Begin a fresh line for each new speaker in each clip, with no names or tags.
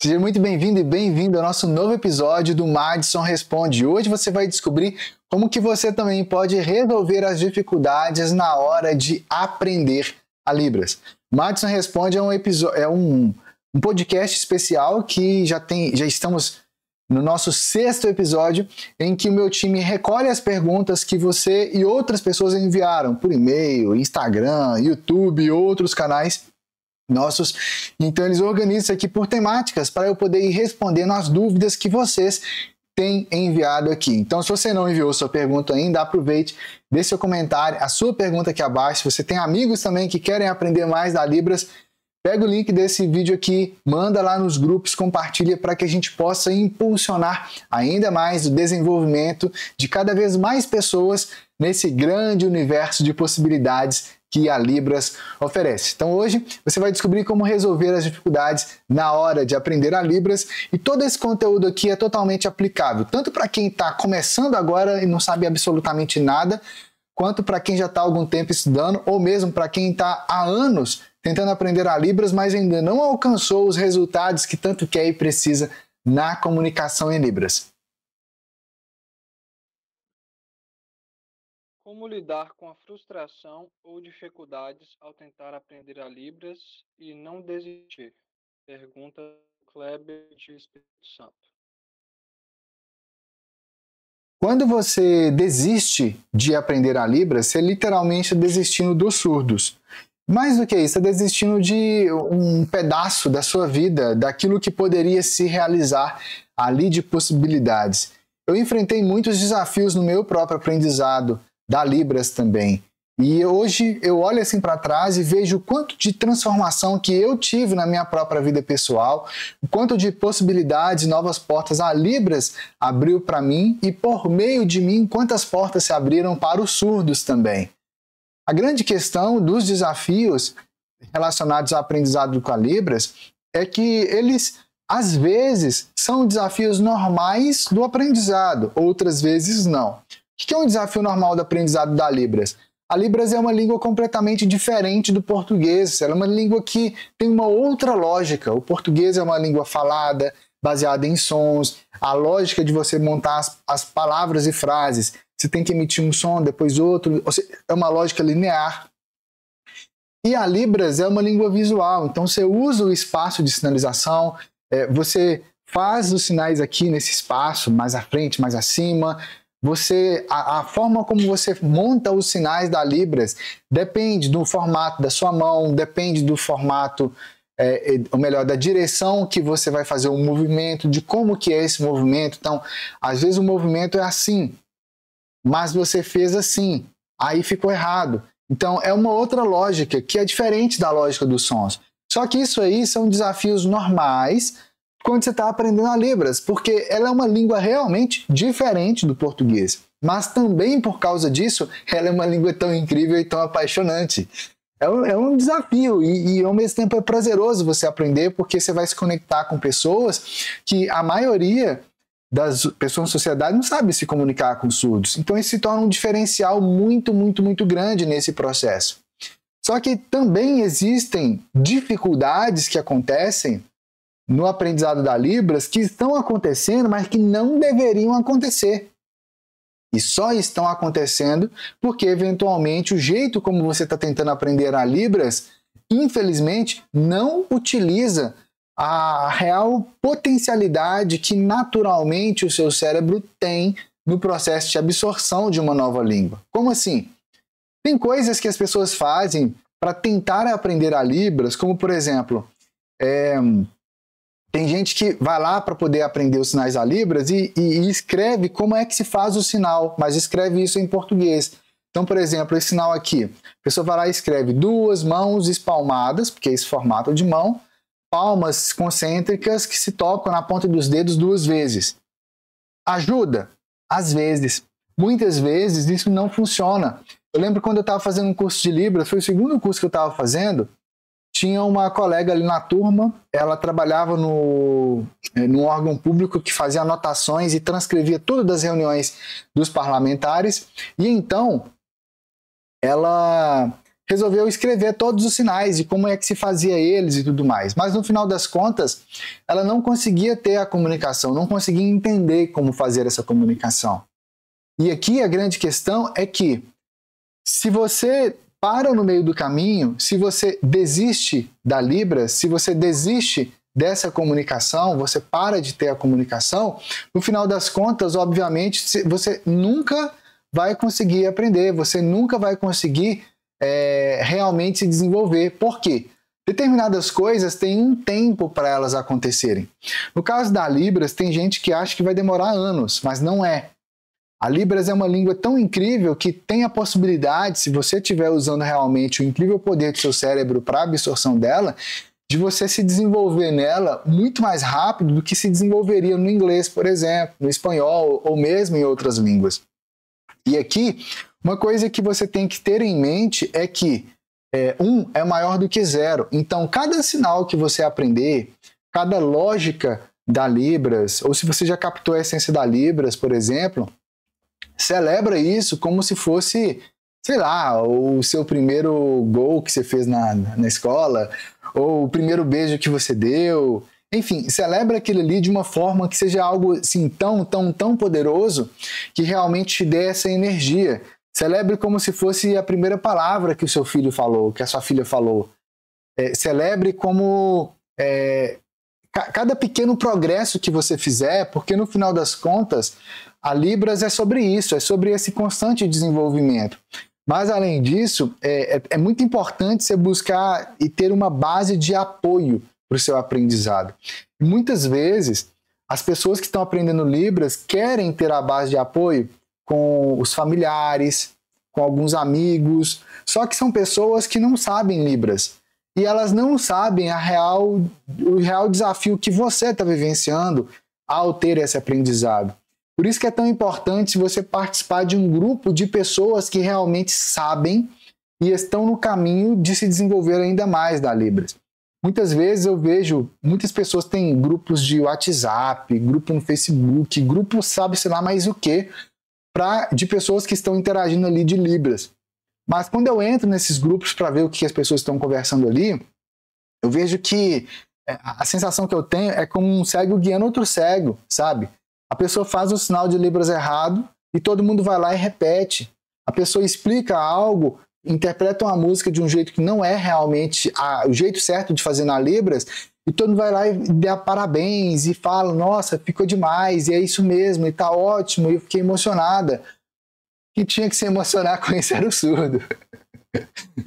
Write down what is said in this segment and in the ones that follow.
Seja muito bem-vindo e bem-vindo ao nosso novo episódio do Madison Responde. Hoje você vai descobrir como que você também pode resolver as dificuldades na hora de aprender a Libras. Madison Responde é um podcast especial que já estamos no nosso 6º episódio, em que o meu time recolhe as perguntas que você e outras pessoas enviaram por e-mail, Instagram, YouTube e outros canais nossos. Então eles organizam isso aqui por temáticas para eu poder ir respondendo as dúvidas que vocês têm enviado aqui. Então, se você não enviou sua pergunta ainda, aproveite, deixe seu comentário, a sua pergunta aqui abaixo. Se você tem amigos também que querem aprender mais da Libras, pega o link desse vídeo aqui, manda lá nos grupos, compartilha para que a gente possa impulsionar ainda mais o desenvolvimento de cada vez mais pessoas nesse grande universo de possibilidades que a Libras oferece. Então hoje você vai descobrir como resolver as dificuldades na hora de aprender a Libras, e todo esse conteúdo aqui é totalmente aplicável, tanto para quem está começando agora e não sabe absolutamente nada, quanto para quem já está há algum tempo estudando, ou mesmo para quem está há anos tentando aprender a Libras, mas ainda não alcançou os resultados que tanto quer e precisa na comunicação em Libras.
Como lidar com a frustração ou dificuldades ao tentar aprender a Libras e não desistir? Pergunta Kleber de Espírito Santo.
Quando você desiste de aprender a Libras, você literalmente está desistindo dos surdos. Mais do que isso, está desistindo de um pedaço da sua vida, daquilo que poderia se realizar ali de possibilidades. Eu enfrentei muitos desafios no meu próprio aprendizado da Libras também. E hoje eu olho assim para trás e vejo o quanto de transformação que eu tive na minha própria vida pessoal, o quanto de possibilidades, novas portas a Libras abriu para mim, e por meio de mim, quantas portas se abriram para os surdos também. A grande questão dos desafios relacionados ao aprendizado com a Libras é que eles, às vezes, são desafios normais do aprendizado, outras vezes não. O que é um desafio normal do aprendizado da Libras? A Libras é uma língua completamente diferente do português, ela é uma língua que tem uma outra lógica. O português é uma língua falada, baseada em sons, a lógica de você montar as palavras e frases, você tem que emitir um som, depois outro, é uma lógica linear. E a Libras é uma língua visual, então você usa o espaço de sinalização, você faz os sinais aqui nesse espaço, mais à frente, mais acima. A forma como você monta os sinais da Libras depende do formato da sua mão, depende do formato, ou melhor, da direção que você vai fazer o movimento, de como que é esse movimento. Então, às vezes o movimento é assim, mas você fez assim, aí ficou errado. Então, é uma outra lógica que é diferente da lógica dos sons. Só que isso aí são desafios normais quando você está aprendendo a Libras, porque ela é uma língua realmente diferente do português. Mas também por causa disso, ela é uma língua tão incrível e tão apaixonante. É um desafio e ao mesmo tempo é prazeroso você aprender, porque você vai se conectar com pessoas que a maioria das pessoas na sociedade não sabe se comunicar com surdos. Então isso se torna um diferencial muito, muito, muito grande nesse processo. Só que também existem dificuldades que acontecem no aprendizado da Libras que estão acontecendo, mas que não deveriam acontecer. E só estão acontecendo porque, eventualmente, o jeito como você está tentando aprender a Libras, infelizmente, não utiliza a real potencialidade que naturalmente o seu cérebro tem no processo de absorção de uma nova língua. Como assim? Tem coisas que as pessoas fazem para tentar aprender a Libras, como, por exemplo, tem gente que vai lá para poder aprender os sinais da Libras e escreve como é que se faz o sinal, mas escreve isso em português. Então, por exemplo, esse sinal aqui, a pessoa vai lá e escreve 2 mãos espalmadas, porque é esse formato de mão, palmas concêntricas que se tocam na ponta dos dedos 2 vezes. Ajuda? Às vezes. Muitas vezes isso não funciona. Eu lembro quando eu estava fazendo um curso de Libras, foi o 2º curso que eu estava fazendo, tinha uma colega ali na turma, ela trabalhava num órgão público que fazia anotações e transcrevia tudo das reuniões dos parlamentares, e então ela resolveu escrever todos os sinais de como é que se fazia eles e tudo mais. Mas no final das contas, ela não conseguia ter a comunicação, não conseguia entender como fazer essa comunicação. E aqui a grande questão é que se você para no meio do caminho, se você desiste da Libras, se você desiste dessa comunicação, você para de ter a comunicação, no final das contas, obviamente, você nunca vai conseguir aprender, você nunca vai conseguir realmente se desenvolver. Por quê? Determinadas coisas têm um tempo para elas acontecerem. No caso da Libras, tem gente que acha que vai demorar anos, mas não é. A Libras é uma língua tão incrível que tem a possibilidade, se você estiver usando realmente o incrível poder do seu cérebro para a absorção dela, de você se desenvolver nela muito mais rápido do que se desenvolveria no inglês, por exemplo, no espanhol ou mesmo em outras línguas. E aqui, uma coisa que você tem que ter em mente é que 1 é maior do que 0. Então, cada sinal que você aprender, cada lógica da Libras, ou se você já captou a essência da Libras, por exemplo, celebra isso como se fosse, sei lá, o seu primeiro gol que você fez na escola, ou o primeiro beijo que você deu. Enfim, celebra aquilo ali de uma forma que seja algo assim tão poderoso que realmente te dê essa energia. Celebre como se fosse a primeira palavra que o seu filho falou, que a sua filha falou. Celebre como cada pequeno progresso que você fizer, porque no final das contas, a Libras é sobre isso, é sobre esse constante desenvolvimento. Mas, além disso, é muito importante você buscar e ter uma base de apoio para o seu aprendizado. E muitas vezes, as pessoas que estão aprendendo Libras querem ter a base de apoio com os familiares, com alguns amigos, só que são pessoas que não sabem Libras. E elas não sabem o real desafio que você está vivenciando ao ter esse aprendizado. Por isso que é tão importante você participar de um grupo de pessoas que realmente sabem e estão no caminho de se desenvolver ainda mais da Libras. Muitas vezes eu vejo, muitas pessoas têm grupos de WhatsApp, grupo no Facebook, grupo sabe sei lá mais o que, de pessoas que estão interagindo ali de Libras. Mas quando eu entro nesses grupos para ver o que as pessoas estão conversando ali, eu vejo que a sensação que eu tenho é como um cego guiando outro cego, sabe? A pessoa faz o sinal de Libras errado e todo mundo vai lá e repete. A pessoa explica algo, interpreta uma música de um jeito que não é realmente o jeito certo de fazer na Libras, e todo mundo vai lá e dá parabéns e fala, nossa, ficou demais, e é isso mesmo, e tá ótimo, e eu fiquei emocionada. Quem tinha que se emocionar com isso era o surdo.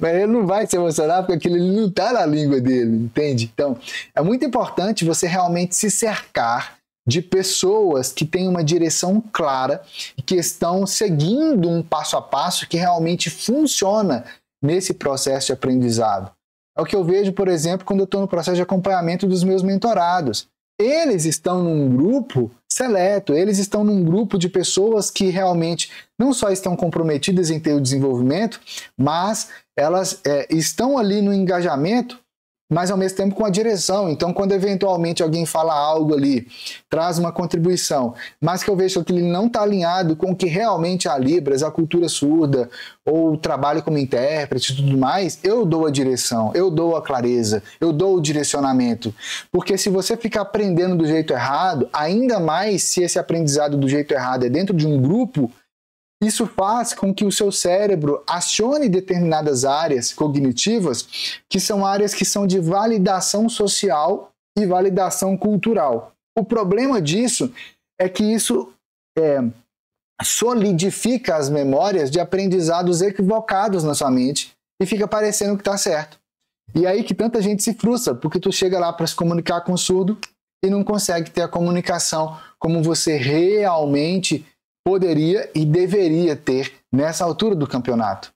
Mas ele não vai se emocionar porque aquilo não está na língua dele, entende? Então, é muito importante você realmente se cercar de pessoas que têm uma direção clara e que estão seguindo um passo a passo que realmente funciona nesse processo de aprendizado. É o que eu vejo, por exemplo, quando eu estou no processo de acompanhamento dos meus mentorados. Eles estão num grupo seleto, eles estão num grupo de pessoas que realmente não só estão comprometidas em ter o desenvolvimento, mas elas estão ali no engajamento, mas ao mesmo tempo com a direção. Então, quando eventualmente alguém fala algo ali, traz uma contribuição, mas que eu vejo que ele não está alinhado com o que realmente é a Libras, a cultura surda, ou o trabalho como intérprete e tudo mais, eu dou a direção, eu dou a clareza, eu dou o direcionamento. Porque se você ficar aprendendo do jeito errado, ainda mais se esse aprendizado do jeito errado é dentro de um grupo, isso faz com que o seu cérebro acione determinadas áreas cognitivas, que são áreas que são de validação social e validação cultural. O problema disso é que isso solidifica as memórias de aprendizados equivocados na sua mente e fica parecendo que está certo. E aí que tanta gente se frustra, porque tu chega lá para se comunicar com o surdo e não consegue ter a comunicação como você realmente poderia e deveria ter nessa altura do campeonato.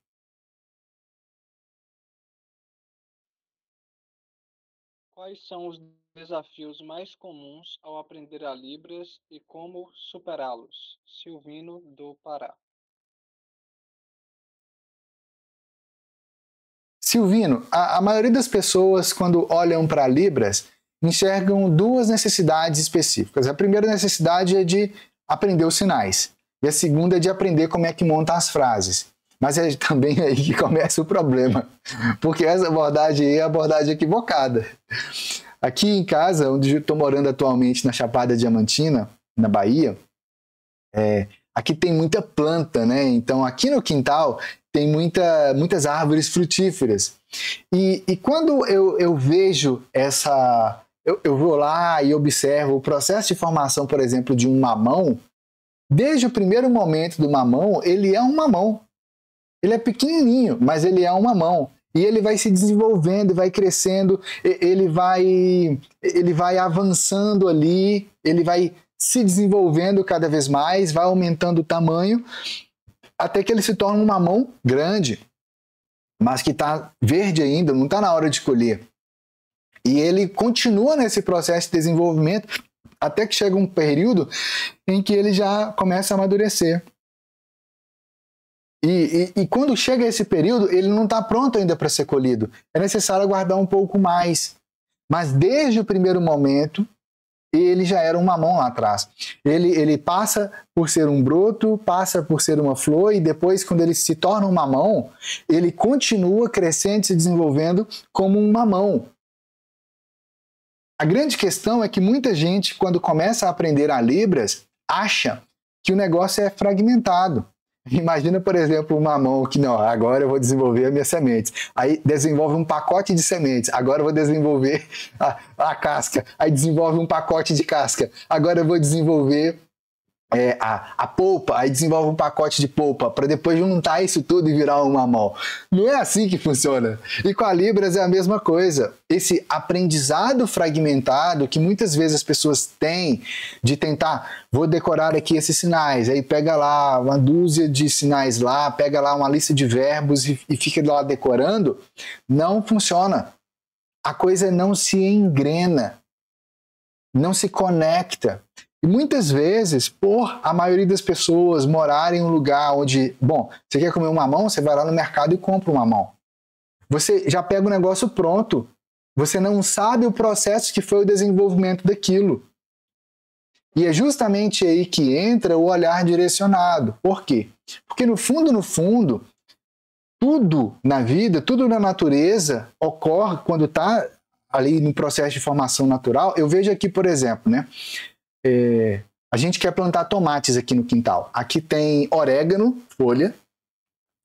Quais são os desafios mais comuns ao aprender a Libras e como superá-los? Silvino, do Pará.
Silvino, a maioria das pessoas, quando olham para Libras, enxergam duas necessidades específicas. A primeira necessidade é de aprender os sinais. E a segunda é de aprender como é que monta as frases. Mas é também aí que começa o problema, porque essa abordagem aí é a abordagem equivocada. Aqui em casa, onde eu estou morando atualmente, na Chapada Diamantina, na Bahia, aqui tem muita planta, né? Então aqui no quintal tem muitas árvores frutíferas. E quando eu vejo essa... Eu vou lá e observo o processo de formação, por exemplo, de um mamão. Desde o primeiro momento do mamão, ele é um mamão. Ele é pequenininho, mas ele é um mamão. E ele vai se desenvolvendo, vai crescendo, ele vai avançando ali, ele vai se desenvolvendo cada vez mais, vai aumentando o tamanho, até que ele se torna um mamão grande, mas que está verde ainda, não está na hora de colher. E ele continua nesse processo de desenvolvimento até que chega um período em que ele já começa a amadurecer. E quando chega esse período, ele não está pronto ainda para ser colhido. É necessário aguardar um pouco mais. Mas desde o primeiro momento, ele já era um mamão lá atrás. Ele passa por ser um broto, passa por ser uma flor, e depois, quando ele se torna um mamão, ele continua crescendo e se desenvolvendo como um mamão. A grande questão é que muita gente, quando começa a aprender a Libras, acha que o negócio é fragmentado. Imagina, por exemplo, um mamão que, não, agora eu vou desenvolver as minhas sementes. Aí desenvolve um pacote de sementes. Agora eu vou desenvolver a casca. Aí desenvolve um pacote de casca. Agora eu vou desenvolver a polpa. Aí desenvolve um pacote de polpa, para depois juntar isso tudo e virar um mamão. Não é assim que funciona. E com a Libras é a mesma coisa. Esse aprendizado fragmentado que muitas vezes as pessoas têm de tentar, vou decorar aqui esses sinais, aí pega lá uma dúzia de sinais lá, pega lá uma lista de verbos e fica lá decorando, não funciona. A coisa não se engrena, não se conecta. E muitas vezes, por a maioria das pessoas morarem em um lugar onde, bom, você quer comer um mamão, você vai lá no mercado e compra um mamão. Você já pega o negócio pronto. Você não sabe o processo que foi o desenvolvimento daquilo. E é justamente aí que entra o olhar direcionado. Por quê? Porque no fundo, tudo na vida, tudo na natureza ocorre quando está ali no processo de formação natural. Eu vejo aqui, por exemplo, né? A gente quer plantar tomates aqui no quintal. Aqui tem orégano, folha,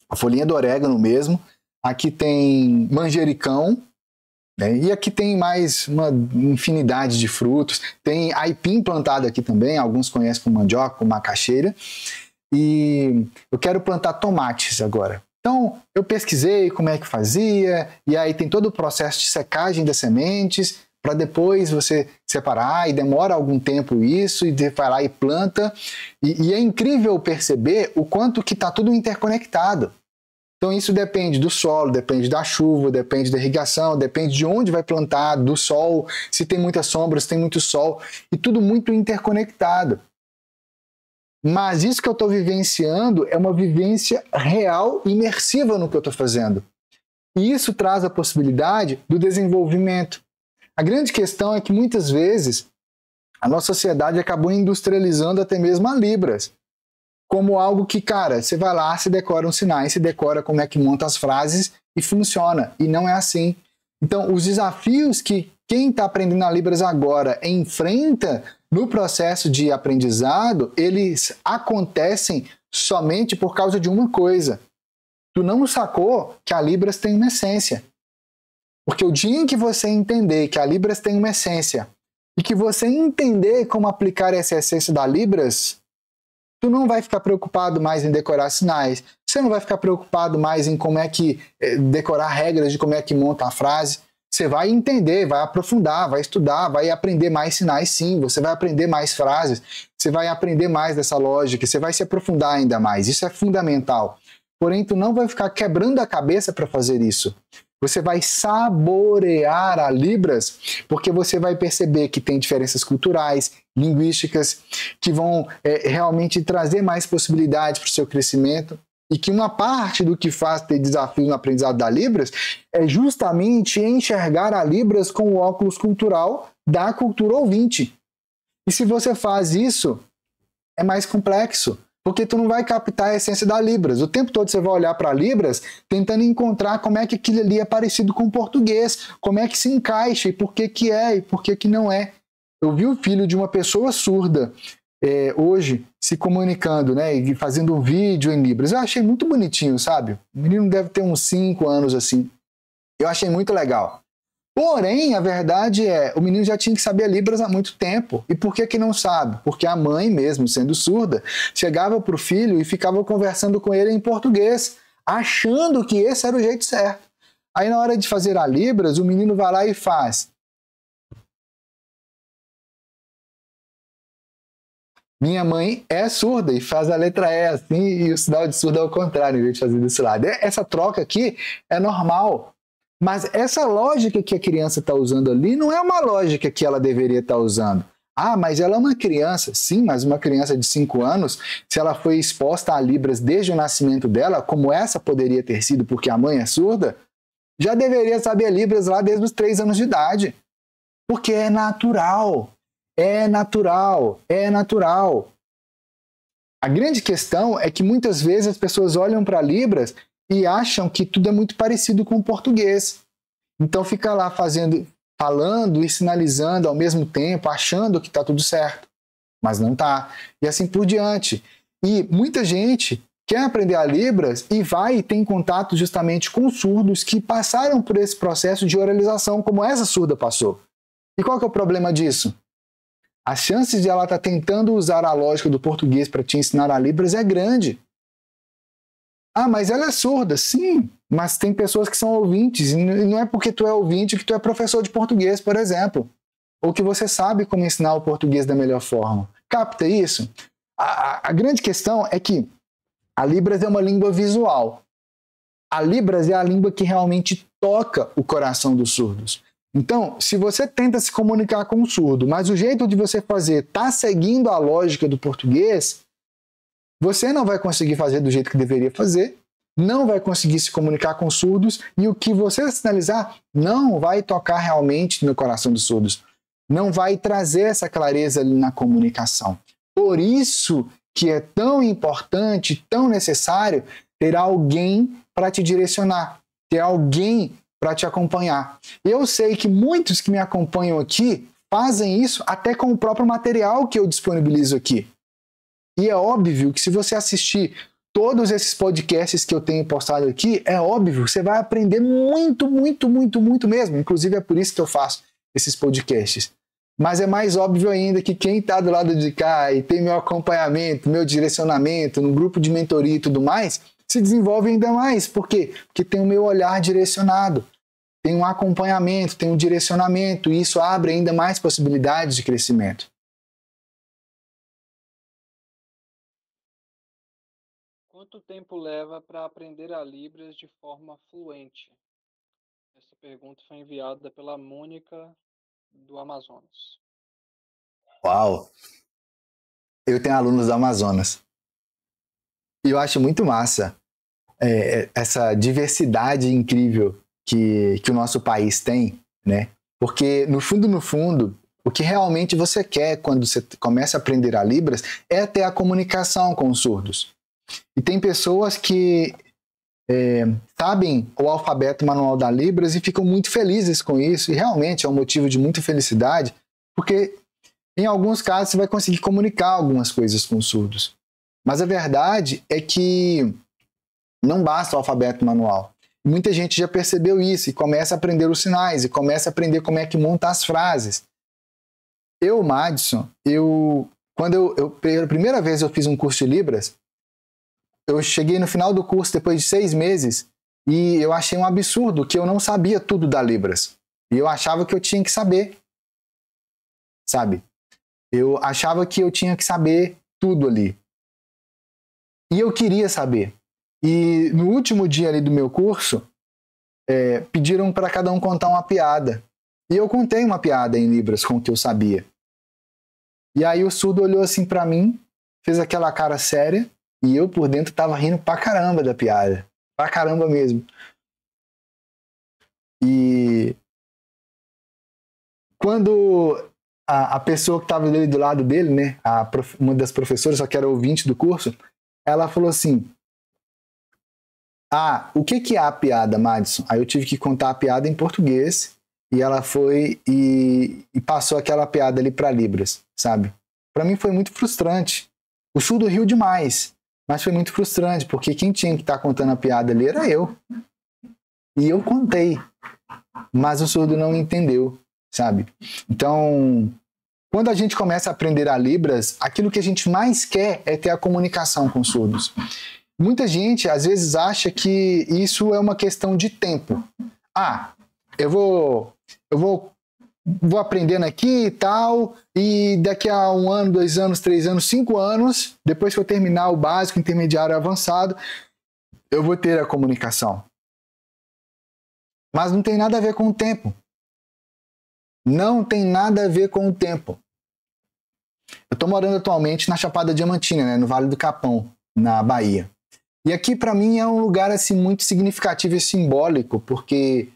a folhinha do orégano mesmo. Aqui tem manjericão, né? E aqui tem mais uma infinidade de frutos. Tem aipim plantado aqui também, alguns conhecem como mandioca, como macaxeira. E eu quero plantar tomates agora. Então, eu pesquisei como é que fazia, e aí tem todo o processo de secagem das sementes, para depois você separar, e demora algum tempo isso, e vai lá e planta. E é incrível perceber o quanto que está tudo interconectado. Então isso depende do solo, depende da chuva, depende da irrigação, depende de onde vai plantar, do sol, se tem muita sombra, se tem muito sol, e tudo muito interconectado. Mas isso que eu estou vivenciando é uma vivência real, imersiva no que eu estou fazendo. E isso traz a possibilidade do desenvolvimento. A grande questão é que muitas vezes a nossa sociedade acabou industrializando até mesmo a Libras como algo que, cara, você vai lá, se decora uns sinais, se decora como é que monta as frases e funciona. E não é assim. Então, os desafios que quem está aprendendo a Libras agora enfrenta no processo de aprendizado, eles acontecem somente por causa de uma coisa. Tu não sacou que a Libras tem uma essência. Porque o dia em que você entender que a Libras tem uma essência e que você entender como aplicar essa essência da Libras, tu não vai ficar preocupado mais em decorar sinais, você não vai ficar preocupado mais em como é que decorar regras de como é que monta a frase. Você vai entender, vai aprofundar, vai estudar, vai aprender mais sinais, sim, você vai aprender mais frases, você vai aprender mais dessa lógica, você vai se aprofundar ainda mais, isso é fundamental. Porém, tu não vai ficar quebrando a cabeça para fazer isso. Você vai saborear a Libras, porque você vai perceber que tem diferenças culturais, linguísticas, que vão realmente trazer mais possibilidades para o seu crescimento, e que uma parte do que faz ter desafios no aprendizado da Libras é justamente enxergar a Libras com o óculos cultural da cultura ouvinte. E se você faz isso, é mais complexo, Porque tu não vai captar a essência da Libras. O tempo todo você vai olhar para Libras tentando encontrar como é que aquilo ali é parecido com o português, como é que se encaixa e por que que é e por que que não é. Eu vi o filho de uma pessoa surda hoje se comunicando, né, e fazendo um vídeo em Libras. Eu achei muito bonitinho, sabe? O menino deve ter uns 5 anos assim. Eu achei muito legal. Porém, a verdade é, o menino já tinha que saber Libras há muito tempo. E por que que não sabe? Porque a mãe, mesmo sendo surda, chegava para o filho e ficava conversando com ele em português, achando que esse era o jeito certo. Aí, na hora de fazer a Libras, o menino vai lá e faz. Minha mãe é surda e faz a letra E assim, e o sinal de surdo é ao contrário, em vez de fazer desse lado. Essa troca aqui é normal. Mas essa lógica que a criança está usando ali não é uma lógica que ela deveria estar usando. Ah, mas ela é uma criança. Sim, mas uma criança de 5 anos, se ela foi exposta a Libras desde o nascimento dela, como essa poderia ter sido porque a mãe é surda, já deveria saber Libras lá desde os 3 anos de idade. Porque é natural. É natural. É natural. A grande questão é que muitas vezes as pessoas olham para Libras e acham que tudo é muito parecido com o português. Então fica lá falando e sinalizando ao mesmo tempo, achando que está tudo certo. Mas não está. E assim por diante. E muita gente quer aprender a Libras e vai e tem contato justamente com surdos que passaram por esse processo de oralização, como essa surda passou. E qual que é o problema disso? As chances de ela estar tentando usar a lógica do português para te ensinar a Libras é grande. Ah, mas ela é surda. Sim, mas tem pessoas que são ouvintes. E não é porque tu é ouvinte que tu é professor de português, por exemplo. Ou que você sabe como ensinar o português da melhor forma. Capta isso? A grande questão é que a Libras é uma língua visual. A Libras é a língua que realmente toca o coração dos surdos. Então, se você tenta se comunicar com um surdo, mas o jeito de você fazer está seguindo a lógica do português, você não vai conseguir fazer do jeito que deveria fazer, não vai conseguir se comunicar com surdos e o que você sinalizar não vai tocar realmente no coração dos surdos. Não vai trazer essa clareza ali na comunicação. Por isso que é tão importante, tão necessário ter alguém para te direcionar, ter alguém para te acompanhar. Eu sei que muitos que me acompanham aqui fazem isso até com o próprio material que eu disponibilizo aqui. E é óbvio que se você assistir todos esses podcasts que eu tenho postado aqui, é óbvio que você vai aprender muito, muito, muito, muito mesmo. Inclusive é por isso que eu faço esses podcasts. Mas é mais óbvio ainda que quem está do lado de cá e tem meu acompanhamento, meu direcionamento, no grupo de mentoria e tudo mais, se desenvolve ainda mais. Por quê? Porque tem o meu olhar direcionado. Tem um acompanhamento, tem um direcionamento, e isso abre ainda mais possibilidades de crescimento.
Quanto tempo leva para aprender a Libras de forma fluente? Essa pergunta foi enviada pela Mônica do Amazonas.
Uau! Eu tenho alunos do Amazonas. E eu acho muito massa essa diversidade incrível que o nosso país tem, né? Porque, no fundo, o que realmente você quer quando você começa a aprender a Libras é ter a comunicação com os surdos. E tem pessoas que sabem o alfabeto manual da Libras e ficam muito felizes com isso, e realmente é um motivo de muita felicidade, porque em alguns casos você vai conseguir comunicar algumas coisas com os surdos. Mas a verdade é que não basta o alfabeto manual. Muita gente já percebeu isso e começa a aprender os sinais, e começa a aprender como é que monta as frases. Madison, pela primeira vez eu fiz um curso de Libras, eu cheguei no final do curso depois de 6 meses e eu achei um absurdo que eu não sabia tudo da Libras. E eu achava que eu tinha que saber, sabe? Eu achava que eu tinha que saber tudo ali. E eu queria saber. E no último dia ali do meu curso, pediram para cada um contar uma piada. E eu contei uma piada em Libras com o que eu sabia. E aí o surdo olhou assim para mim, fez aquela cara séria, e eu por dentro tava rindo pra caramba da piada. Pra caramba mesmo. E quando a pessoa que estava ali do lado dele, né, uma das professoras, só que era ouvinte do curso, ela falou assim, o que é a piada, Madison? Aí eu tive que contar a piada em português e ela foi e passou aquela piada ali para Libras, sabe? Para mim foi muito frustrante. O surdo riu demais, mas foi muito frustrante, porque quem tinha que estar contando a piada ali era eu. E eu contei, mas o surdo não entendeu, sabe? Então, quando a gente começa a aprender a Libras, aquilo que a gente mais quer é ter a comunicação com os surdos. Muita gente, às vezes, acha que isso é uma questão de tempo. Eu vou aprendendo aqui e tal, e daqui a 1 ano, 2 anos, 3 anos, 5 anos, depois que eu terminar o básico, intermediário, avançado, eu vou ter a comunicação. Mas não tem nada a ver com o tempo. Não tem nada a ver com o tempo. Eu estou morando atualmente na Chapada Diamantina, né, no Vale do Capão, na Bahia. E aqui, para mim, é um lugar assim, muito significativo e simbólico, porque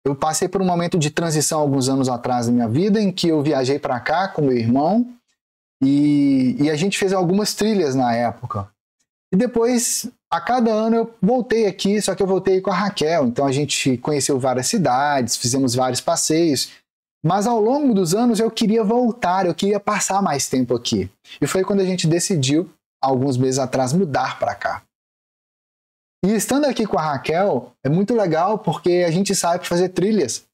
eu passei por um momento de transição alguns anos atrás da minha vida, em que eu viajei para cá com meu irmão e a gente fez algumas trilhas na época. E depois, a cada ano, eu voltei aqui, só que eu voltei com a Raquel. Então a gente conheceu várias cidades, fizemos vários passeios. Mas ao longo dos anos eu queria voltar, eu queria passar mais tempo aqui. E foi quando a gente decidiu, alguns meses atrás, mudar para cá. E estando aqui com a Raquel, é muito legal porque a gente sabe fazer trilhas,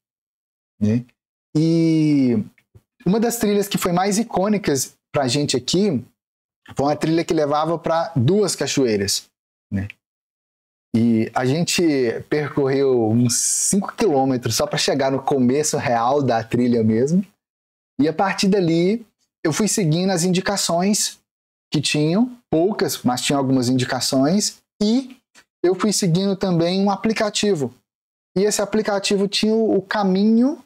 né? E uma das trilhas que foi mais icônicas para a gente aqui foi uma trilha que levava para 2 cachoeiras, né? E a gente percorreu uns 5 quilômetros só para chegar no começo real da trilha mesmo. E a partir dali, eu fui seguindo as indicações que tinham, poucas, mas tinham algumas indicações, e eu fui seguindo também um aplicativo. E esse aplicativo tinha o caminho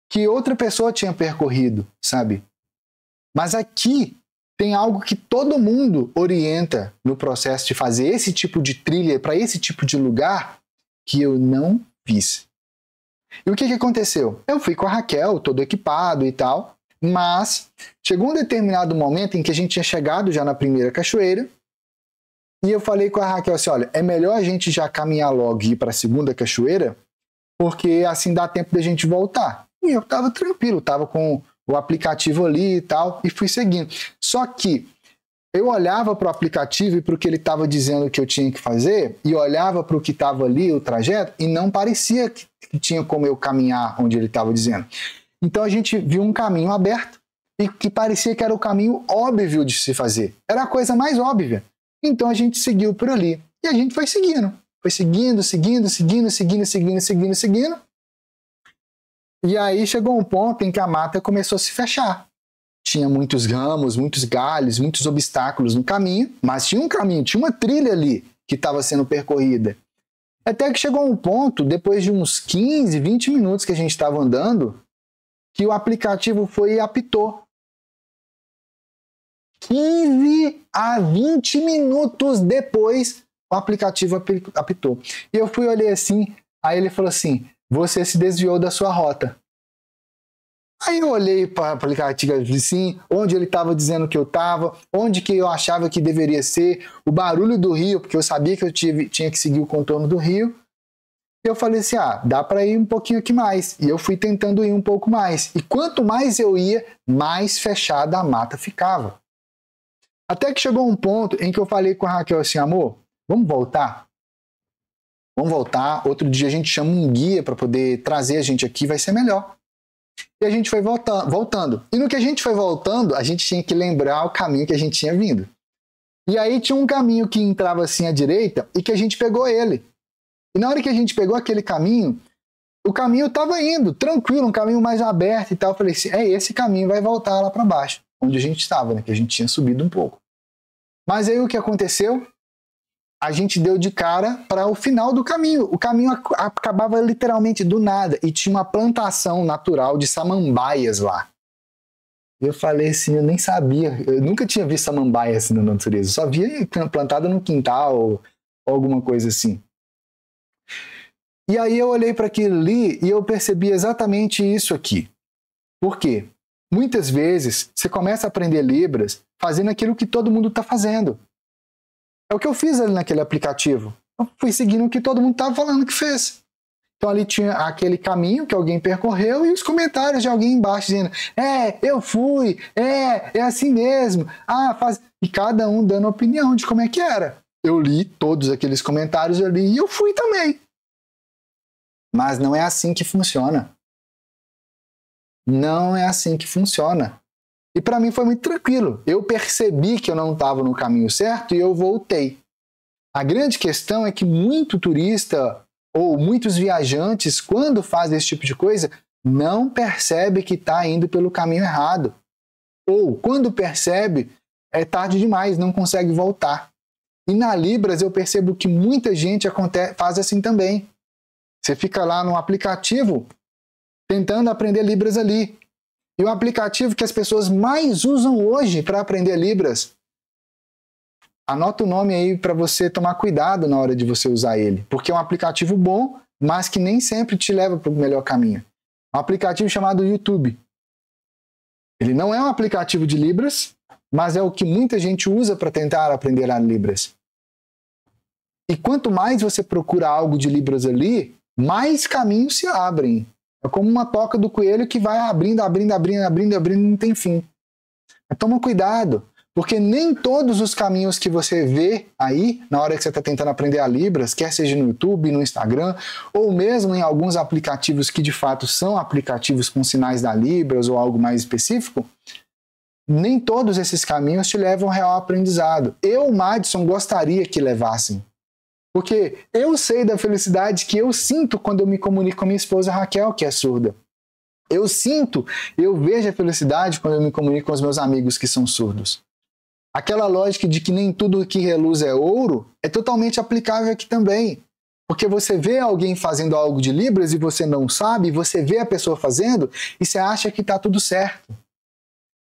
que outra pessoa tinha percorrido, sabe? Mas aqui tem algo que todo mundo orienta no processo de fazer esse tipo de trilha para esse tipo de lugar que eu não fiz. E o que aconteceu? Eu fui com a Raquel, todo equipado e tal, mas chegou um determinado momento em que a gente tinha chegado já na primeira cachoeira e eu falei com a Raquel assim, olha, é melhor a gente já caminhar logo e ir para a segunda cachoeira, porque assim dá tempo da gente voltar. E eu estava tranquilo, estava com o aplicativo ali e tal, e fui seguindo. Só que eu olhava para o aplicativo e para o que ele estava dizendo que eu tinha que fazer, e olhava para o que estava ali, o trajeto, e não parecia que tinha como eu caminhar onde ele estava dizendo. Então a gente viu um caminho aberto, e que parecia que era o caminho óbvio de se fazer. Era a coisa mais óbvia. Então a gente seguiu por ali. E a gente foi seguindo. Foi seguindo. E aí chegou um ponto em que a mata começou a se fechar. Tinha muitos ramos, muitos galhos, muitos obstáculos no caminho, mas tinha um caminho, tinha uma trilha ali que estava sendo percorrida. Até que chegou um ponto, depois de uns 15, 20 minutos que a gente estava andando, que o aplicativo foi e apitou. 15 a 20 minutos depois, o aplicativo apitou. E eu fui olhar assim, aí ele falou assim, você se desviou da sua rota. Aí eu olhei para o aplicativo assim, onde ele estava dizendo que eu estava, onde que eu achava que deveria ser, o barulho do rio, porque eu sabia que eu tinha que seguir o contorno do rio. E eu falei assim, dá para ir um pouquinho aqui mais. E eu fui tentando ir um pouco mais. E quanto mais eu ia, mais fechada a mata ficava. Até que chegou um ponto em que eu falei com a Raquel assim, amor, vamos voltar? Vamos voltar, outro dia a gente chama um guia para poder trazer a gente aqui, vai ser melhor. E a gente foi voltando. E no que a gente foi voltando, a gente tinha que lembrar o caminho que a gente tinha vindo. E aí tinha um caminho que entrava assim à direita e que a gente pegou ele. E na hora que a gente pegou aquele caminho, o caminho estava indo, tranquilo, um caminho mais aberto e tal. Eu falei assim, esse caminho vai voltar lá para baixo, onde a gente estava, né? Que a gente tinha subido um pouco. Mas aí o que aconteceu? A gente deu de cara para o final do caminho. O caminho acabava literalmente do nada e tinha uma plantação natural de samambaias lá. Eu falei assim, eu nem sabia, eu nunca tinha visto samambaia assim na natureza, eu só via plantada no quintal ou alguma coisa assim. E aí eu olhei para aquilo ali e eu percebi exatamente isso aqui. Por quê? Muitas vezes, você começa a aprender Libras fazendo aquilo que todo mundo está fazendo. É o que eu fiz ali naquele aplicativo. Eu fui seguindo o que todo mundo estava falando que fez. Então ali tinha aquele caminho que alguém percorreu e os comentários de alguém embaixo dizendo: eu fui, é assim mesmo, faz... E cada um dando opinião de como é que era. Eu li todos aqueles comentários ali e eu fui também. Mas não é assim que funciona. Não é assim que funciona. E para mim foi muito tranquilo. Eu percebi que eu não estava no caminho certo e eu voltei. A grande questão é que muito turista ou muitos viajantes, quando fazem esse tipo de coisa, não percebe que está indo pelo caminho errado. Ou, quando percebe, é tarde demais, não consegue voltar. E na Libras eu percebo que muita gente faz assim também. Você fica lá no aplicativo tentando aprender Libras ali. E o aplicativo que as pessoas mais usam hoje para aprender Libras, anota o nome aí para você tomar cuidado na hora de você usar ele. Porque é um aplicativo bom, mas que nem sempre te leva para o melhor caminho. É um aplicativo chamado YouTube. Ele não é um aplicativo de Libras, mas é o que muita gente usa para tentar aprender a Libras. E quanto mais você procura algo de Libras ali, mais caminhos se abrem. É como uma toca do coelho que vai abrindo, não tem fim. Mas toma cuidado, porque nem todos os caminhos que você vê aí, na hora que você está tentando aprender a Libras, quer seja no YouTube, no Instagram, ou mesmo em alguns aplicativos que de fato são aplicativos com sinais da Libras ou algo mais específico, nem todos esses caminhos te levam ao real aprendizado. Eu, Madison, gostaria que levassem. Porque eu sei da felicidade que eu sinto quando eu me comunico com minha esposa Raquel, que é surda. Eu vejo a felicidade quando eu me comunico com os meus amigos que são surdos. Aquela lógica de que nem tudo que reluz é ouro é totalmente aplicável aqui também. Porque você vê alguém fazendo algo de Libras e você não sabe, você vê a pessoa fazendo e você acha que está tudo certo.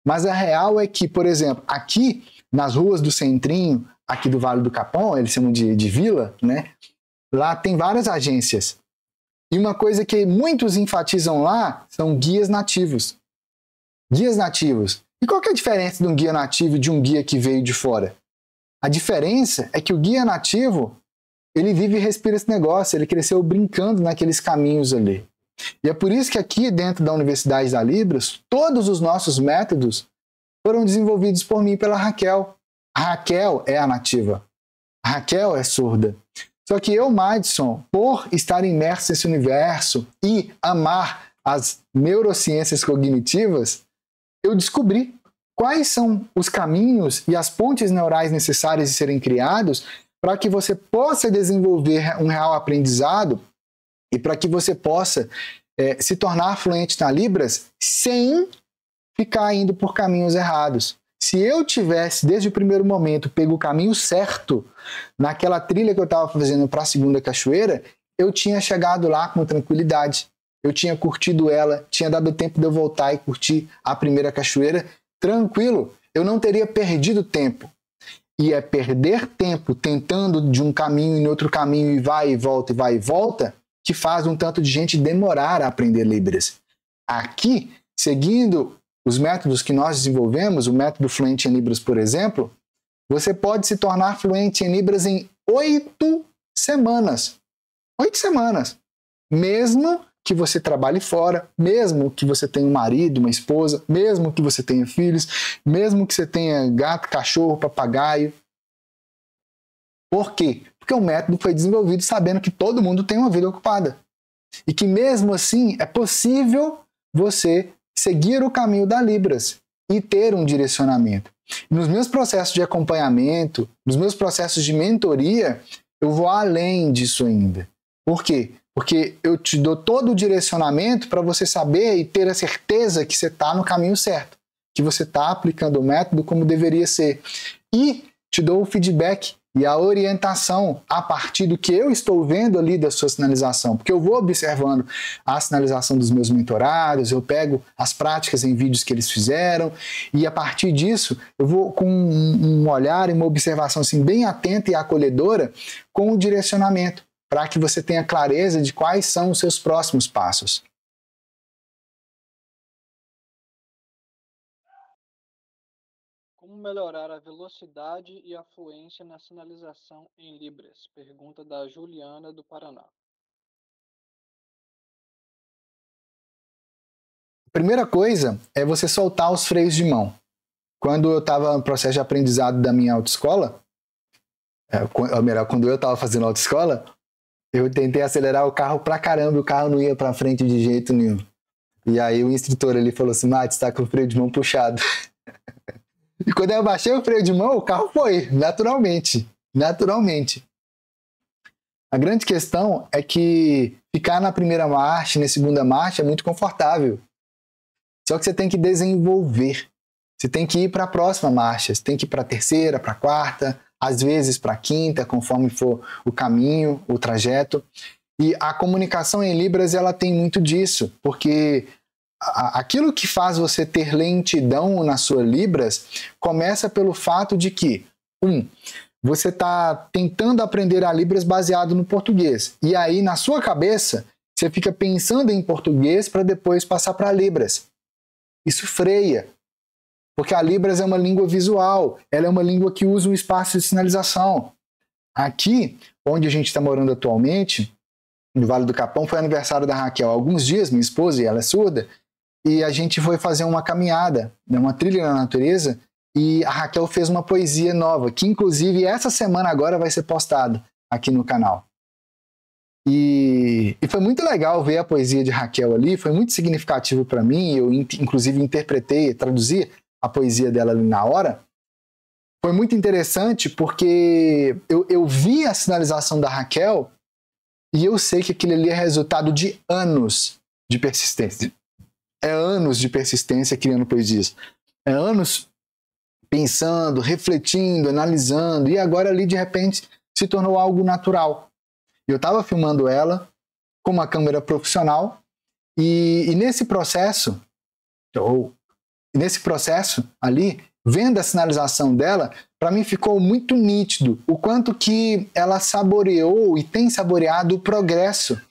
Mas a real é que, por exemplo, aqui nas ruas do Centrinho, aqui do Vale do Capão, eles chamam de vila, né? Lá tem várias agências. E uma coisa que muitos enfatizam lá são guias nativos. Guias nativos. E qual que é a diferença de um guia nativo e de um guia que veio de fora? A diferença é que o guia nativo, ele vive e respira esse negócio, ele cresceu brincando naqueles caminhos ali. E é por isso que aqui dentro da Universidade da Libras, todos os nossos métodos foram desenvolvidos por mim e pela Raquel. A Raquel é a nativa. A Raquel é surda. Só que eu, Madison, por estar imerso nesse universo e amar as neurociências cognitivas, eu descobri quais são os caminhos e as pontes neurais necessárias de serem criados para que você possa desenvolver um real aprendizado e para que você possa se tornar fluente na Libras sem ficar indo por caminhos errados. Se eu tivesse, desde o primeiro momento, pego o caminho certo naquela trilha que eu estava fazendo para a segunda cachoeira, eu tinha chegado lá com tranquilidade. Eu tinha curtido ela, tinha dado tempo de eu voltar e curtir a primeira cachoeira tranquilo. Eu não teria perdido tempo. E é perder tempo tentando de um caminho em outro caminho e vai e volta, que faz um tanto de gente demorar a aprender Libras. Aqui, seguindo os métodos que nós desenvolvemos, o método Fluente em Libras, por exemplo, você pode se tornar fluente em Libras em 8 semanas. 8 semanas. Mesmo que você trabalhe fora, mesmo que você tenha um marido, uma esposa, mesmo que você tenha filhos, mesmo que você tenha gato, cachorro, papagaio. Por quê? Porque o método foi desenvolvido sabendo que todo mundo tem uma vida ocupada. E que mesmo assim é possível você seguir o caminho da Libras e ter um direcionamento. Nos meus processos de acompanhamento, nos meus processos de mentoria, eu vou além disso ainda. Por quê? Porque eu te dou todo o direcionamento para você saber e ter a certeza que você está no caminho certo, que você está aplicando o método como deveria ser. E te dou o feedback e a orientação a partir do que eu estou vendo ali da sua sinalização, porque eu vou observando a sinalização dos meus mentorados, eu pego as práticas em vídeos que eles fizeram e a partir disso eu vou com um olhar e uma observação assim, bem atenta e acolhedora com o direcionamento, para que você tenha clareza de quais são os seus próximos passos.
Como melhorar a velocidade e a fluência na sinalização em Libras? Pergunta da Juliana do Paraná.
Primeira coisa é você soltar os freios de mão. Quando eu estava no processo de aprendizado da minha autoescola, ou melhor, quando eu estava fazendo autoescola, eu tentei acelerar o carro pra caramba e o carro não ia pra frente de jeito nenhum. E aí o instrutor ali falou assim, Matheus, está com o freio de mão puxado. E quando eu abaixei o freio de mão, o carro foi, naturalmente. Naturalmente. A grande questão é que ficar na primeira marcha, na segunda marcha, é muito confortável. Só que você tem que desenvolver. Você tem que ir para a próxima marcha. Você tem que ir para a terceira, para a quarta, às vezes para a quinta, conforme for o caminho, o trajeto. E a comunicação em Libras, ela tem muito disso, porque aquilo que faz você ter lentidão na sua Libras começa pelo fato de que, você está tentando aprender a Libras baseado no português. E aí, na sua cabeça, você fica pensando em português para depois passar para Libras. Isso freia. Porque a Libras é uma língua visual. Ela é uma língua que usa um espaço de sinalização. Aqui, onde a gente está morando atualmente, no Vale do Capão, foi aniversário da Raquel há alguns dias, minha esposa, e ela é surda, e a gente foi fazer uma caminhada, uma trilha na natureza, e a Raquel fez uma poesia nova, que inclusive essa semana agora vai ser postada aqui no canal. E foi muito legal ver a poesia de Raquel ali, foi muito significativo para mim, eu inclusive interpretei, traduzi a poesia dela ali na hora. Foi muito interessante porque eu vi a sinalização da Raquel e eu sei que aquilo ali é resultado de anos de persistência. É anos de persistência criando poesias. É anos pensando, refletindo, analisando, e agora ali de repente se tornou algo natural. Eu estava filmando ela com uma câmera profissional e nesse processo ali, vendo a sinalização dela, para mim ficou muito nítido o quanto que ela saboreou e tem saboreado o progresso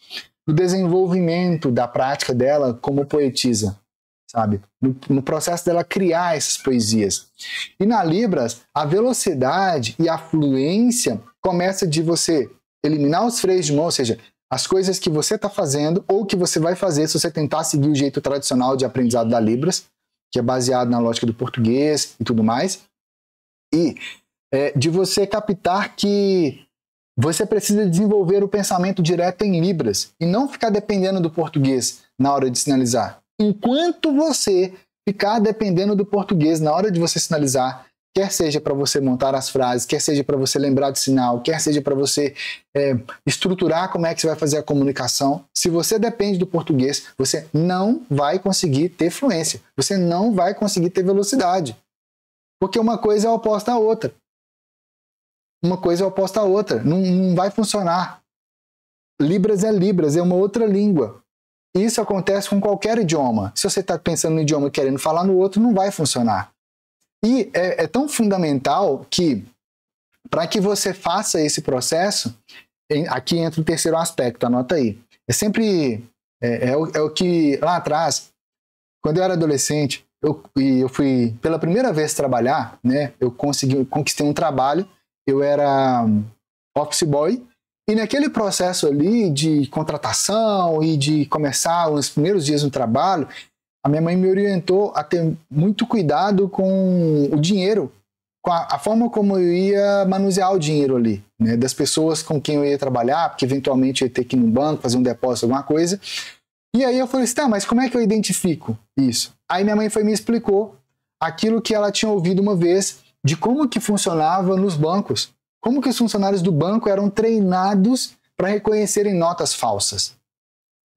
do desenvolvimento da prática dela como poetisa, sabe? No processo dela criar essas poesias. E na Libras, a velocidade e a fluência começa de você eliminar os freios de mão, ou seja, as coisas que você está fazendo ou que você vai fazer se você tentar seguir o jeito tradicional de aprendizado da Libras, que é baseado na lógica do português e tudo mais, e de você captar que você precisa desenvolver o pensamento direto em Libras e não ficar dependendo do português na hora de sinalizar. Enquanto você ficar dependendo do português na hora de você sinalizar, quer seja para você montar as frases, quer seja para você lembrar do sinal, quer seja para você estruturar como é que você vai fazer a comunicação, se você depende do português, você não vai conseguir ter fluência, você não vai conseguir ter velocidade. Porque uma coisa é oposta à outra. Uma coisa é oposta à outra. Não vai funcionar. Libras é uma outra língua. Isso acontece com qualquer idioma. Se você está pensando no idioma e querendo falar no outro, não vai funcionar. E é tão fundamental que, para que você faça esse processo, aqui entra o terceiro aspecto, anota aí. É sempre o que, lá atrás, quando eu era adolescente, eu fui pela primeira vez trabalhar, né? Eu conquistei um trabalho, eu era office boy, e naquele processo ali de contratação e de começar os primeiros dias no trabalho, a minha mãe me orientou a ter muito cuidado com o dinheiro, com a forma como eu ia manusear o dinheiro ali, né, das pessoas com quem eu ia trabalhar, porque eventualmente eu ia ter que ir no banco, fazer um depósito, alguma coisa. E aí eu falei assim, tá, mas como é que eu identifico isso? Aí minha mãe me explicou aquilo que ela tinha ouvido uma vez de como que funcionava nos bancos. Como que os funcionários do banco eram treinados para reconhecerem notas falsas.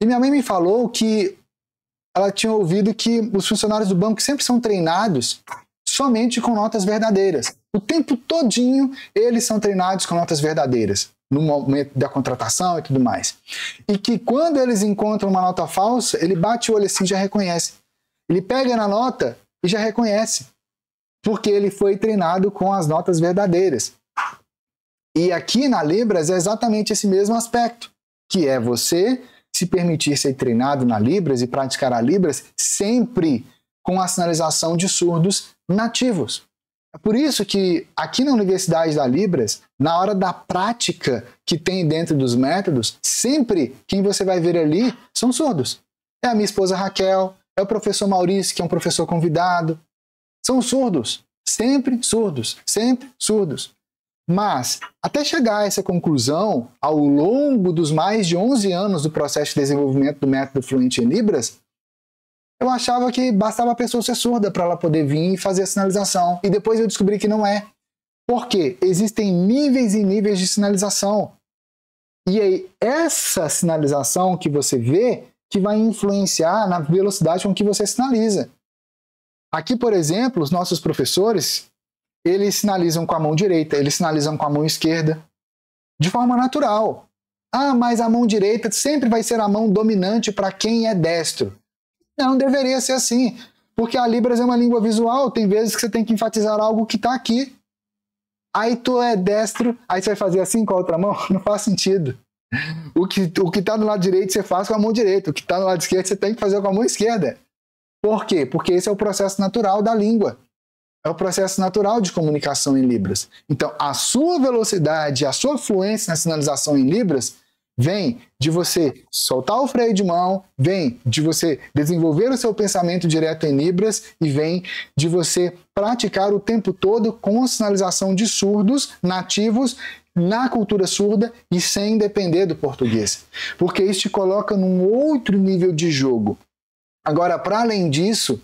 E minha mãe me falou que ela tinha ouvido que os funcionários do banco sempre são treinados somente com notas verdadeiras. O tempo todinho eles são treinados com notas verdadeiras, no momento da contratação e tudo mais. E que quando eles encontram uma nota falsa, ele bate o olho assim e já reconhece. Ele pega na nota e já reconhece, porque ele foi treinado com as notas verdadeiras. E aqui na Libras é exatamente esse mesmo aspecto, que é você se permitir ser treinado na Libras e praticar a Libras sempre com a sinalização de surdos nativos. É por isso que aqui na Universidade da Libras, na hora da prática que tem dentro dos métodos, sempre quem você vai ver ali são surdos. É a minha esposa Raquel, é o professor Maurício, que é um professor convidado. São surdos, sempre surdos, sempre surdos. Mas, até chegar a essa conclusão, ao longo dos mais de 11 anos do processo de desenvolvimento do método Fluente em Libras, eu achava que bastava a pessoa ser surda para ela poder vir e fazer a sinalização. E depois eu descobri que não é. Por quê? Existem níveis e níveis de sinalização. E aí, essa sinalização que você vê, que vai influenciar na velocidade com que você sinaliza. Aqui, por exemplo, os nossos professores, eles sinalizam com a mão direita, eles sinalizam com a mão esquerda, de forma natural. Ah, mas a mão direita sempre vai ser a mão dominante para quem é destro. Não deveria ser assim, porque a Libras é uma língua visual, tem vezes que você tem que enfatizar algo que está aqui. Aí tu é destro, aí você vai fazer assim com a outra mão? Não faz sentido. O que está do lado direito você faz com a mão direita, o que está do lado esquerdo você tem que fazer com a mão esquerda. Por quê? Porque esse é o processo natural da língua. É o processo natural de comunicação em Libras. Então, a sua velocidade, a sua fluência na sinalização em Libras vem de você soltar o freio de mão, vem de você desenvolver o seu pensamento direto em Libras e vem de você praticar o tempo todo com a sinalização de surdos nativos na cultura surda e sem depender do português. Porque isso te coloca num outro nível de jogo. Agora, para além disso,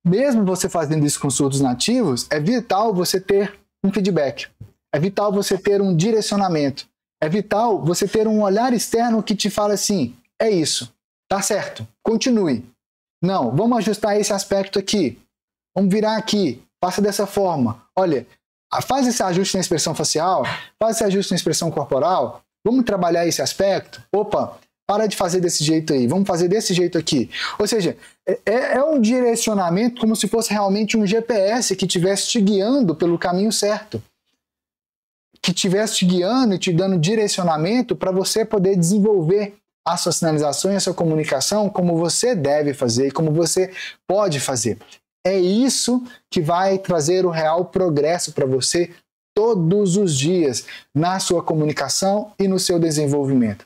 mesmo você fazendo isso com surdos nativos, é vital você ter um feedback. É vital você ter um direcionamento. É vital você ter um olhar externo que te fala assim, é isso, tá certo, continue. Não, vamos ajustar esse aspecto aqui. Vamos virar aqui, faça dessa forma. Olha, faz esse ajuste na expressão facial, faz esse ajuste na expressão corporal. Vamos trabalhar esse aspecto? Opa, para de fazer desse jeito aí, vamos fazer desse jeito aqui. Ou seja, é um direcionamento como se fosse realmente um GPS que estivesse te guiando pelo caminho certo. Que estivesse te guiando e te dando direcionamento para você poder desenvolver a sua sinalização e a sua comunicação como você deve fazer e como você pode fazer. É isso que vai trazer o real progresso para você todos os dias na sua comunicação e no seu desenvolvimento.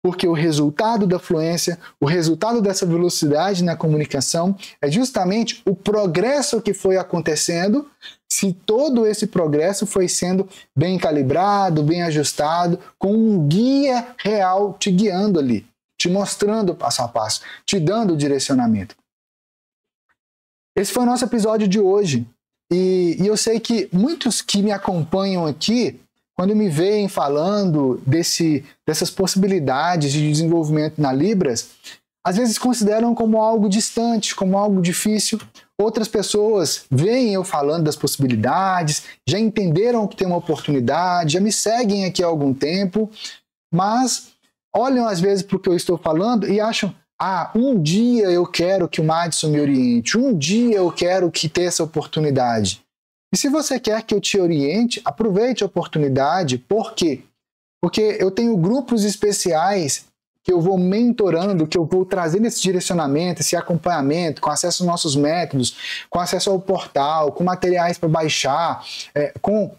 Porque o resultado da fluência, o resultado dessa velocidade na comunicação é justamente o progresso que foi acontecendo, se todo esse progresso foi sendo bem calibrado, bem ajustado, com um guia real te guiando ali, te mostrando passo a passo, te dando o direcionamento. Esse foi o nosso episódio de hoje. E eu sei que muitos que me acompanham aqui, quando me veem falando dessas possibilidades de desenvolvimento na Libras, às vezes consideram como algo distante, como algo difícil. Outras pessoas veem eu falando das possibilidades, já entenderam que tem uma oportunidade, já me seguem aqui há algum tempo, mas olham às vezes para o que eu estou falando e acham, um dia eu quero que o Madison me oriente, um dia eu quero que tenha essa oportunidade. E se você quer que eu te oriente, aproveite a oportunidade. Por quê? Porque eu tenho grupos especiais que eu vou mentorando, que eu vou trazendo esse direcionamento, esse acompanhamento, com acesso aos nossos métodos, com acesso ao portal, com materiais para baixar, com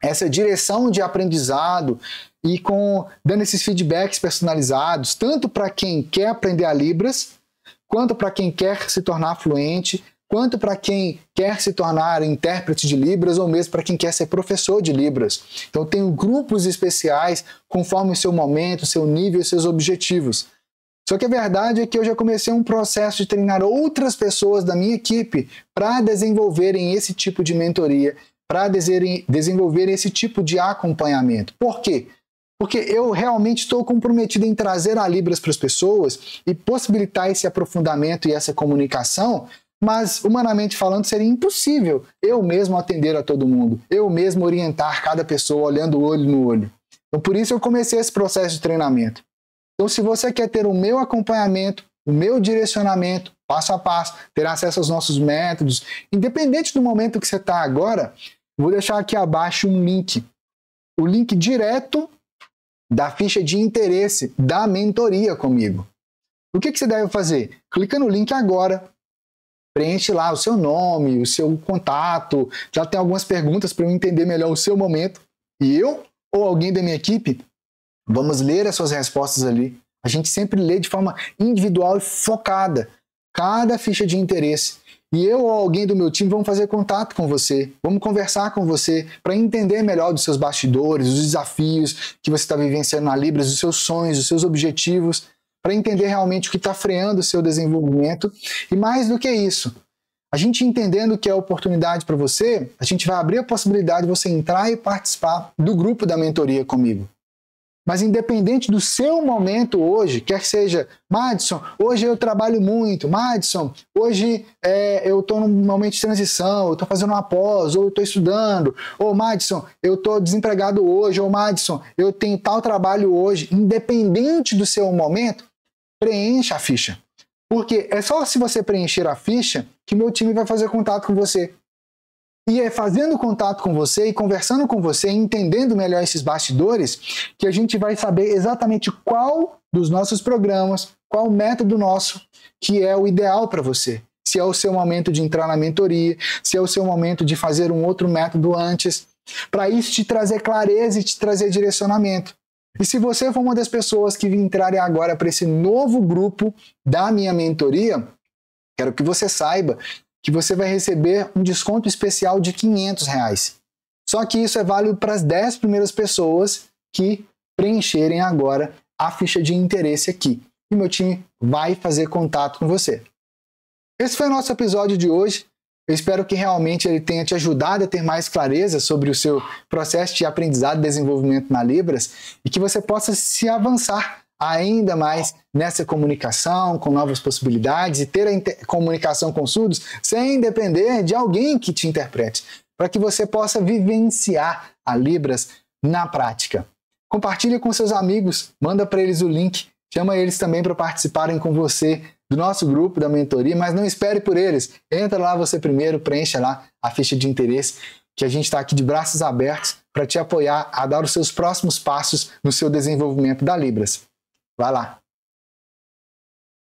essa direção de aprendizado e dando esses feedbacks personalizados, tanto para quem quer aprender a Libras, quanto para quem quer se tornar fluente, quanto para quem quer se tornar intérprete de Libras ou mesmo para quem quer ser professor de Libras. Então, eu tenho grupos especiais conforme o seu momento, o seu nível e seus objetivos. Só que a verdade é que eu já comecei um processo de treinar outras pessoas da minha equipe para desenvolverem esse tipo de mentoria, para desenvolverem esse tipo de acompanhamento. Por quê? Porque eu realmente estou comprometido em trazer a Libras para as pessoas e possibilitar esse aprofundamento e essa comunicação, mas, humanamente falando, seria impossível eu mesmo atender a todo mundo, eu mesmo orientar cada pessoa olhando olho no olho. Então, por isso eu comecei esse processo de treinamento. Então, se você quer ter o meu acompanhamento, o meu direcionamento, passo a passo, ter acesso aos nossos métodos, independente do momento que você está agora, vou deixar aqui abaixo um link. O link direto da ficha de interesse da mentoria comigo. O que você deve fazer? Clica no link agora, preenche lá o seu nome, o seu contato, já tem algumas perguntas para eu entender melhor o seu momento. E eu ou alguém da minha equipe, vamos ler as suas respostas ali. A gente sempre lê de forma individual e focada cada ficha de interesse. E eu ou alguém do meu time vamos fazer contato com você, vamos conversar com você para entender melhor dos seus bastidores, os desafios que você está vivenciando na Libras, os seus sonhos, os seus objetivos, para entender realmente o que está freando o seu desenvolvimento. E mais do que isso, a gente entendendo que é oportunidade para você, a gente vai abrir a possibilidade de você entrar e participar do grupo da mentoria comigo. Mas independente do seu momento hoje, quer seja, Madison, hoje eu trabalho muito, Madison, hoje eu estou num momento de transição, eu estou fazendo uma pós, ou eu estou estudando, ou Madison, eu estou desempregado hoje, ou Madison, eu tenho tal trabalho hoje, independente do seu momento, preencha a ficha. Porque é só se você preencher a ficha que meu time vai fazer contato com você. E é fazendo contato com você e conversando com você, entendendo melhor esses bastidores, que a gente vai saber exatamente qual dos nossos programas, qual método nosso que é o ideal para você. Se é o seu momento de entrar na mentoria, se é o seu momento de fazer um outro método antes, para isso te trazer clareza e te trazer direcionamento. E se você for uma das pessoas que entrarem agora para esse novo grupo da minha mentoria, quero que você saiba que você vai receber um desconto especial de R$500. Só que isso é válido para as 10 primeiras pessoas que preencherem agora a ficha de interesse aqui. E meu time vai fazer contato com você. Esse foi o nosso episódio de hoje. Eu espero que realmente ele tenha te ajudado a ter mais clareza sobre o seu processo de aprendizado e desenvolvimento na Libras e que você possa se avançar ainda mais nessa comunicação, com novas possibilidades e ter a comunicação com surdos sem depender de alguém que te interprete, para que você possa vivenciar a Libras na prática. Compartilhe com seus amigos, manda para eles o link, chama eles também para participarem com você do nosso grupo da mentoria, mas não espere por eles. Entra lá você primeiro, preencha lá a ficha de interesse, que a gente está aqui de braços abertos para te apoiar a dar os seus próximos passos no seu desenvolvimento da Libras. Vai lá!